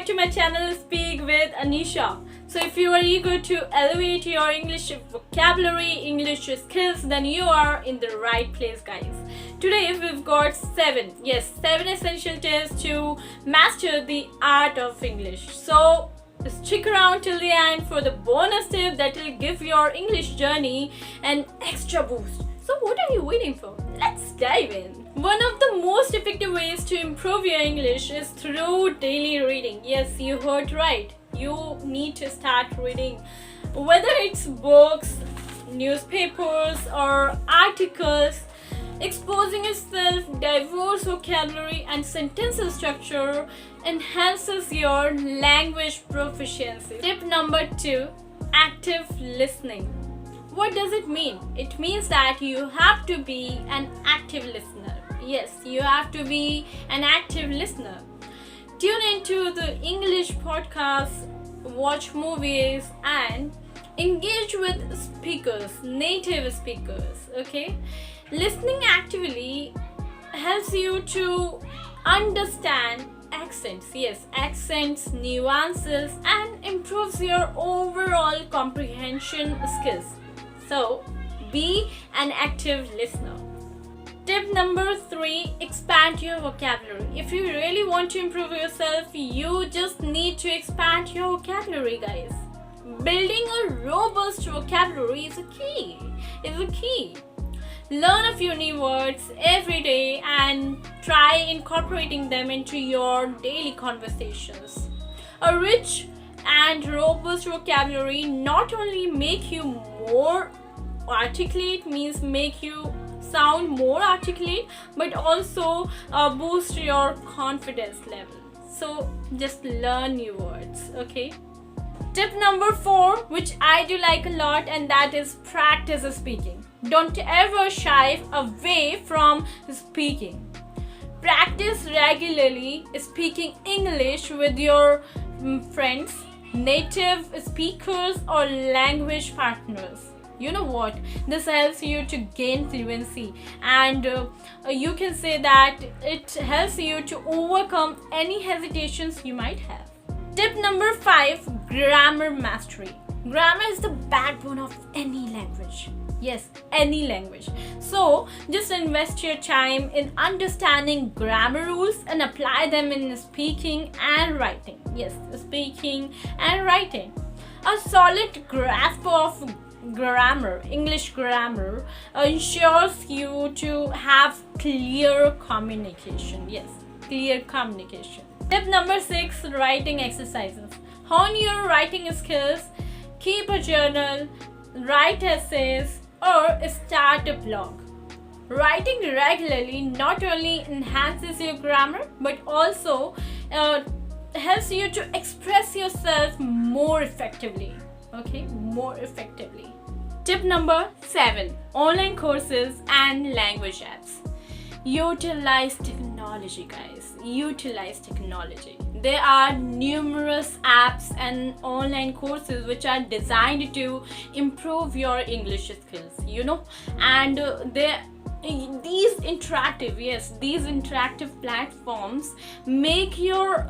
back to my channel Speak with Anisha. So if you are eager to elevate your English vocabulary, English skills, then you are in the right place, guys. Today we've got seven essential tips to master the art of English. So stick around till the end for the bonus tip that will give your English journey an extra boost. So what are you waiting for? Let's dive in. One of the most effective ways to improve your English is through daily reading. Yes, you heard right. You need to start reading. Whether it's books, newspapers, or articles, exposing yourself diverse vocabulary and sentence structure enhances your language proficiency. Tip number 2, active listening. What does it mean? It means that you have to be an active listener. Yes, you have to be an active listener. Tune into the English podcasts, watch movies, and engage with speakers, native speakers. Okay? Listening actively helps you to understand accents, accents, nuances, and improves your overall comprehension skills. So, be an active listener. Tip number 3, expand your vocabulary. If you really want to improve yourself, you just need to expand your vocabulary, guys. Building a robust vocabulary is a key. Learn a few new words every day and try incorporating them into your daily conversations. A rich and robust vocabulary not only make you more articulate, means make you sound more articulate, but also boost your confidence level. So just learn new words, okay? Tip number 4, which I do like a lot, and that is practice speaking. Don't ever shy away from speaking. Practice regularly speaking English with your friends, native speakers, or language partners. You know what? This helps you to gain fluency, and you can say that it helps you to overcome any hesitations you might have. Tip number 5, grammar mastery. Grammar is the backbone of any language. Yes, any language. So just invest your time in understanding grammar rules and apply them in speaking and writing. Yes, speaking and writing. A solid grasp of grammar, English grammar, ensures you to have clear communication. Yes, clear communication. Tip number 6, writing exercises. Hone your writing skills, keep a journal, write essays, or start a blog. Writing regularly not only enhances your grammar but also helps you to express yourself more effectively. Okay, more effectively. Tip number 7, online courses and language apps. Utilize technology, guys. Utilize technology. There are numerous apps and online courses which are designed to improve your English skills, and these interactive platforms make your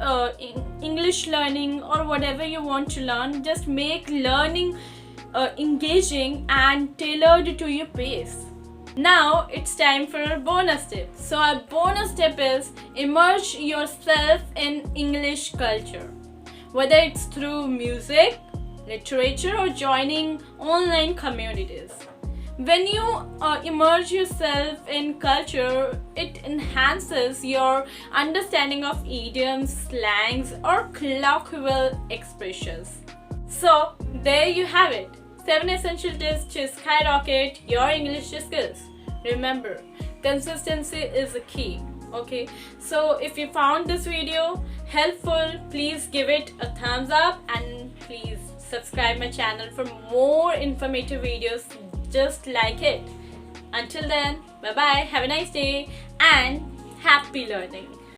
English learning, or whatever you want to learn, just make learning engaging and tailored to your pace. Now it's time for a bonus tip. So our bonus tip is immerse yourself in English culture. Whether it's through music, literature, or joining online communities. When you immerse yourself in culture, it enhances your understanding of idioms, slangs, or colloquial expressions. So there you have it. 7 essential tips to skyrocket your English skills. Remember, consistency is the key. Okay, so if you found this video helpful, please give it a thumbs up and please subscribe my channel for more informative videos just like it. Until then, bye bye, have a nice day and happy learning.